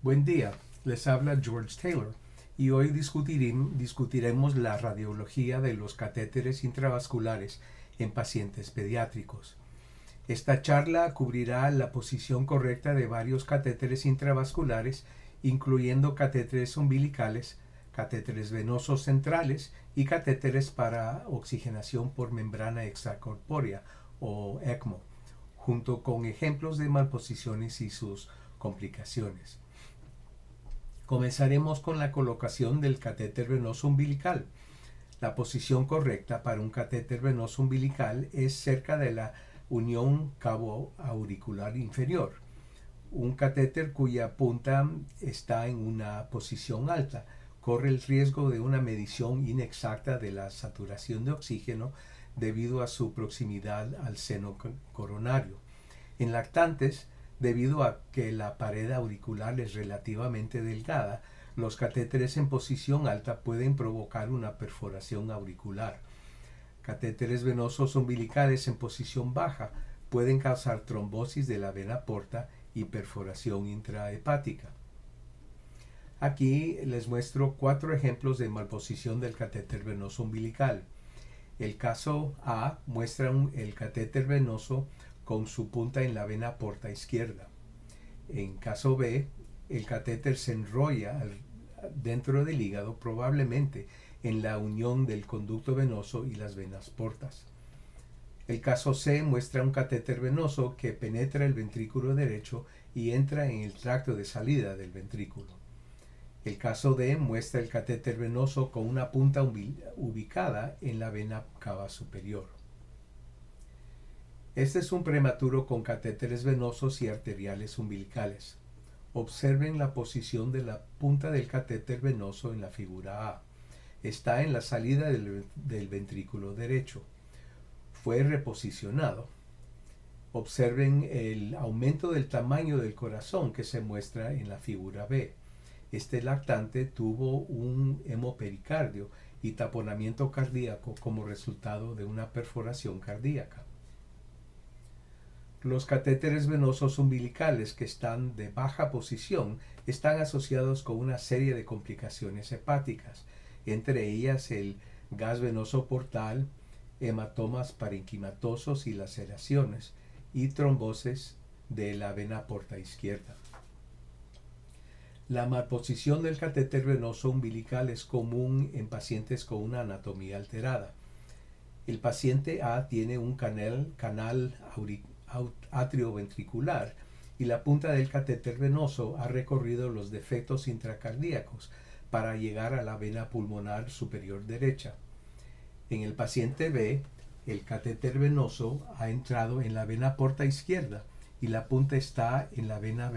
Buen día, les habla George Taylor y hoy discutiremos la radiología de los catéteres intravasculares en pacientes pediátricos. Esta charla cubrirá la posición correcta de varios catéteres intravasculares, incluyendo catéteres umbilicales, catéteres venosos centrales y catéteres para oxigenación por membrana extracorpórea o ECMO, junto con ejemplos de malposiciones y sus complicaciones. Comenzaremos con la colocación del catéter venoso umbilical. La posición correcta para un catéter venoso umbilical es cerca de la unión cabo auricular inferior. Un catéter cuya punta está en una posición alta corre el riesgo de una medición inexacta de la saturación de oxígeno debido a su proximidad al seno coronario. En lactantes, debido a que la pared auricular es relativamente delgada, los catéteres en posición alta pueden provocar una perforación auricular. Catéteres venosos umbilicales en posición baja pueden causar trombosis de la vena porta y perforación intrahepática. Aquí les muestro 4 ejemplos de malposición del catéter venoso umbilical. El caso A muestra el catéter venoso con su punta en la vena porta izquierda. En caso B, el catéter se enrolla dentro del hígado, probablemente en la unión del conducto venoso y las venas portas. El caso C muestra un catéter venoso que penetra el ventrículo derecho y entra en el tracto de salida del ventrículo. El caso D muestra el catéter venoso con una punta ubicada en la vena cava superior. Este es un prematuro con catéteres venosos y arteriales umbilicales. Observen la posición de la punta del catéter venoso en la figura A. Está en la salida del ventrículo derecho. Fue reposicionado. Observen el aumento del tamaño del corazón que se muestra en la figura B. Este lactante tuvo un hemopericardio y taponamiento cardíaco como resultado de una perforación cardíaca. Los catéteres venosos umbilicales que están de baja posición están asociados con una serie de complicaciones hepáticas, entre ellas el gas venoso portal, hematomas parenquimatosos y laceraciones, y trombosis de la vena porta izquierda. La malposición del catéter venoso umbilical es común en pacientes con una anatomía alterada. El paciente A tiene un canal atrioventricular y la punta del catéter venoso ha recorrido los defectos intracardíacos para llegar a la vena pulmonar superior derecha. En el paciente B, el catéter venoso ha entrado en la vena porta izquierda y la punta está en la vena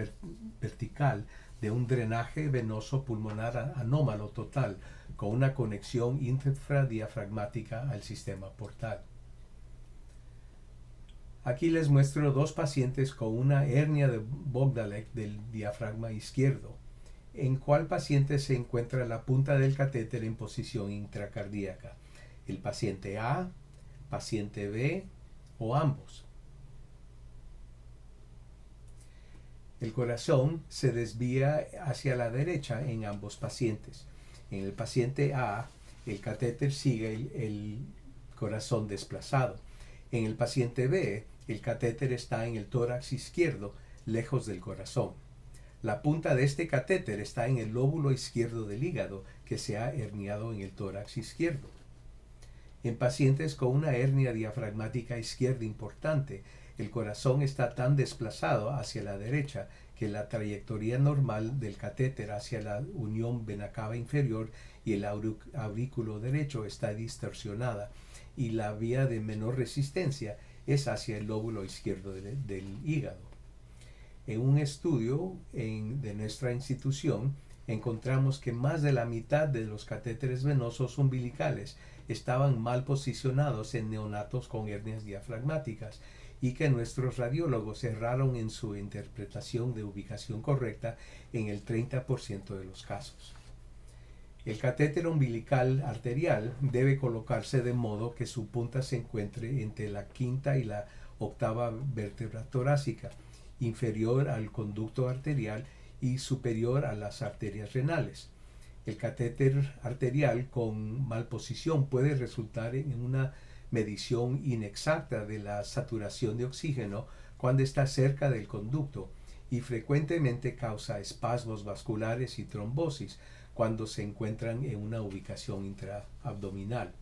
vertical de un drenaje venoso pulmonar anómalo total con una conexión infradiafragmática al sistema portal. Aquí les muestro 2 pacientes con una hernia de Bogdalek del diafragma izquierdo. ¿En cuál paciente se encuentra la punta del catéter en posición intracardíaca? ¿El paciente A, paciente B o ambos? El corazón se desvía hacia la derecha en ambos pacientes. En el paciente A, el catéter sigue el corazón desplazado. En el paciente B, el catéter está en el tórax izquierdo, lejos del corazón. La punta de este catéter está en el lóbulo izquierdo del hígado, que se ha herniado en el tórax izquierdo. En pacientes con una hernia diafragmática izquierda importante, el corazón está tan desplazado hacia la derecha que la trayectoria normal del catéter hacia la unión vena cava inferior y el aurículo derecho está distorsionada y la vía de menor resistencia es hacia el lóbulo izquierdo del hígado. En un estudio de nuestra institución encontramos que más de la mitad de los catéteres venosos umbilicales estaban mal posicionados en neonatos con hernias diafragmáticas y que nuestros radiólogos erraron en su interpretación de ubicación correcta en el 30% de los casos. El catéter umbilical arterial debe colocarse de modo que su punta se encuentre entre la quinta y la octava vértebra torácica, inferior al conducto arterial y superior a las arterias renales. El catéter arterial con malposición puede resultar en una medición inexacta de la saturación de oxígeno cuando está cerca del conducto y frecuentemente causa espasmos vasculares y trombosis cuando se encuentran en una ubicación intraabdominal.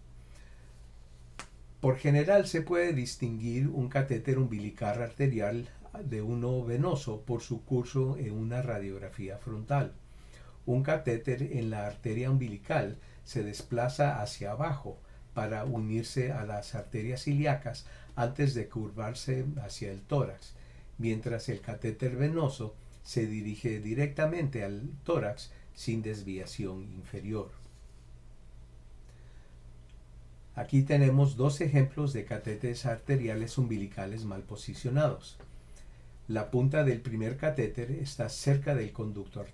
Por general se puede distinguir un catéter umbilical arterial de uno venoso por su curso en una radiografía frontal. Un catéter en la arteria umbilical se desplaza hacia abajo para unirse a las arterias ilíacas antes de curvarse hacia el tórax, mientras el catéter venoso se dirige directamente al tórax sin desviación inferior. Aquí tenemos dos ejemplos de catéteres arteriales umbilicales mal posicionados. La punta del primer catéter está cerca del conducto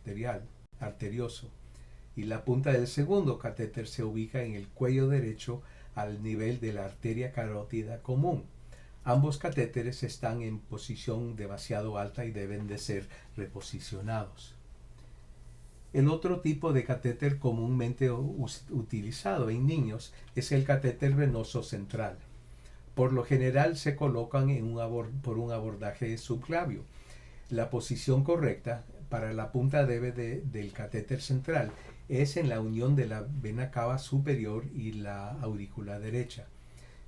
arterioso y la punta del segundo catéter se ubica en el cuello derecho al nivel de la arteria carótida común. Ambos catéteres están en posición demasiado alta y deben de ser reposicionados. El otro tipo de catéter comúnmente utilizado en niños es el catéter venoso central. Por lo general se colocan por un abordaje subclavio. La posición correcta para la punta del catéter central es en la unión de la vena cava superior y la aurícula derecha.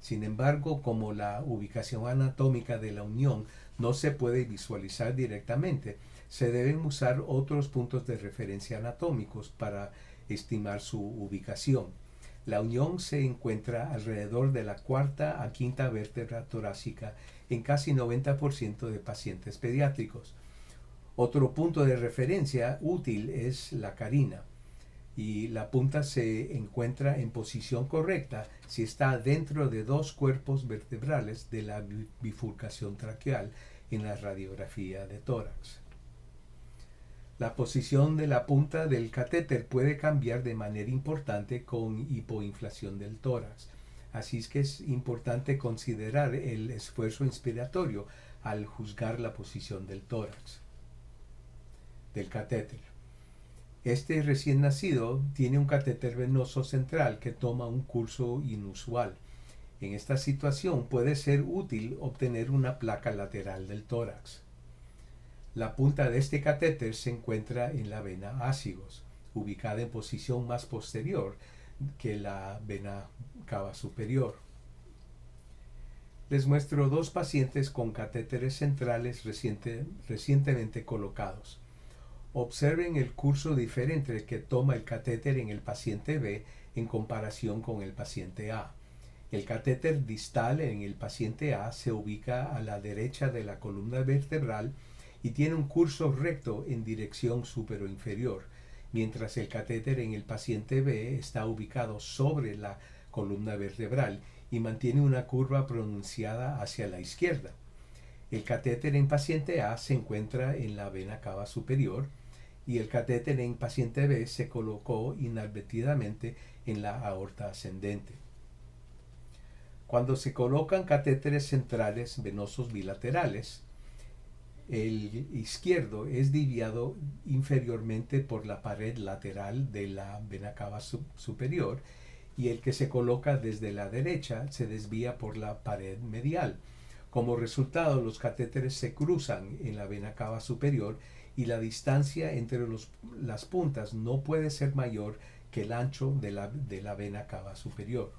Sin embargo, como la ubicación anatómica de la unión no se puede visualizar directamente, se deben usar otros puntos de referencia anatómicos para estimar su ubicación. La unión se encuentra alrededor de la cuarta a quinta vértebra torácica en casi 90% de pacientes pediátricos. Otro punto de referencia útil es la carina, y la punta se encuentra en posición correcta si está dentro de dos cuerpos vertebrales de la bifurcación traqueal en la radiografía de tórax. La posición de la punta del catéter puede cambiar de manera importante con hipoinflación del tórax, así es que es importante considerar el esfuerzo inspiratorio al juzgar la posición del tórax, del catéter. Este recién nacido tiene un catéter venoso central que toma un curso inusual. En esta situación puede ser útil obtener una placa lateral del tórax. La punta de este catéter se encuentra en la vena ácigos, ubicada en posición más posterior que la vena cava superior. Les muestro dos pacientes con catéteres centrales recientemente colocados. Observen el curso diferente que toma el catéter en el paciente B en comparación con el paciente A. El catéter distal en el paciente A se ubica a la derecha de la columna vertebral y tiene un curso recto en dirección supero-inferior, mientras el catéter en el paciente B está ubicado sobre la columna vertebral y mantiene una curva pronunciada hacia la izquierda. El catéter en paciente A se encuentra en la vena cava superior y el catéter en paciente B se colocó inadvertidamente en la aorta ascendente. Cuando se colocan catéteres centrales venosos bilaterales, el izquierdo es desviado inferiormente por la pared lateral de la vena cava superior y el que se coloca desde la derecha se desvía por la pared medial. Como resultado, los catéteres se cruzan en la vena cava superior y la distancia entre las puntas no puede ser mayor que el ancho de la vena cava superior.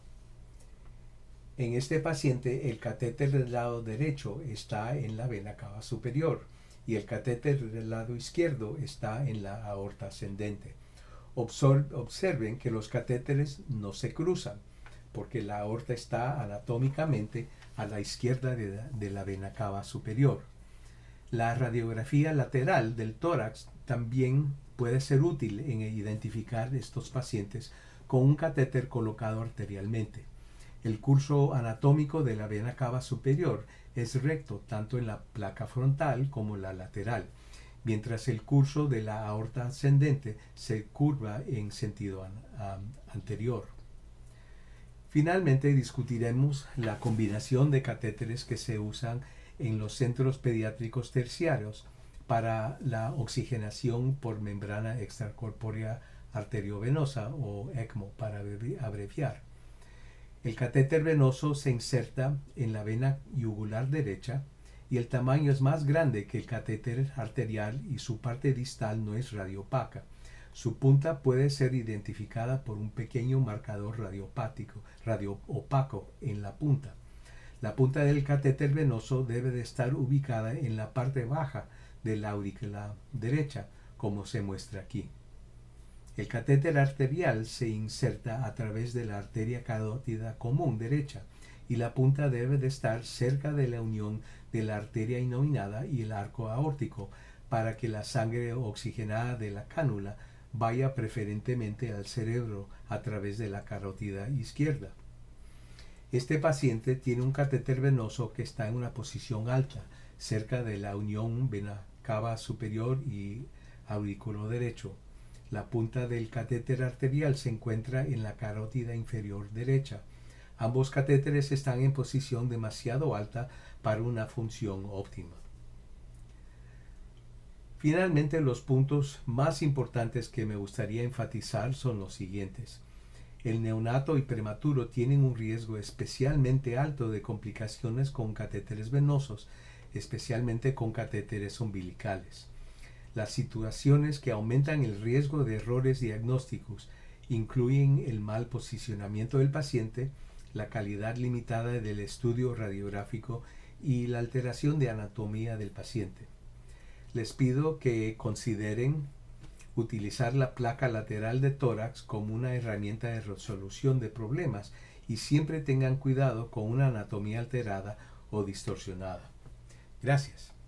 En este paciente, el catéter del lado derecho está en la vena cava superior y el catéter del lado izquierdo está en la aorta ascendente. Observen que los catéteres no se cruzan, porque la aorta está anatómicamente a la izquierda de la vena cava superior. La radiografía lateral del tórax también puede ser útil en identificar estos pacientes con un catéter colocado arterialmente. El curso anatómico de la vena cava superior es recto tanto en la placa frontal como la lateral, mientras el curso de la aorta ascendente se curva en sentido anterior. Finalmente discutiremos la combinación de catéteres que se usan en los centros pediátricos terciarios para la oxigenación por membrana extracorpórea arteriovenosa o ECMO para abreviar. El catéter venoso se inserta en la vena yugular derecha y el tamaño es más grande que el catéter arterial y su parte distal no es radiopaca. Su punta puede ser identificada por un pequeño marcador radioopaco en la punta. La punta del catéter venoso debe de estar ubicada en la parte baja de la aurícula derecha, como se muestra aquí. El catéter arterial se inserta a través de la arteria carótida común derecha y la punta debe de estar cerca de la unión de la arteria inominada y el arco aórtico para que la sangre oxigenada de la cánula vaya preferentemente al cerebro a través de la carótida izquierda. Este paciente tiene un catéter venoso que está en una posición alta, cerca de la unión vena cava superior y aurículo derecho. La punta del catéter arterial se encuentra en la carótida inferior derecha. Ambos catéteres están en posición demasiado alta para una función óptima. Finalmente, los puntos más importantes que me gustaría enfatizar son los siguientes. El neonato y prematuro tienen un riesgo especialmente alto de complicaciones con catéteres venosos, especialmente con catéteres umbilicales. Las situaciones que aumentan el riesgo de errores diagnósticos incluyen el mal posicionamiento del paciente, la calidad limitada del estudio radiográfico y la alteración de anatomía del paciente. Les pido que consideren utilizar la placa lateral de tórax como una herramienta de resolución de problemas y siempre tengan cuidado con una anatomía alterada o distorsionada. Gracias.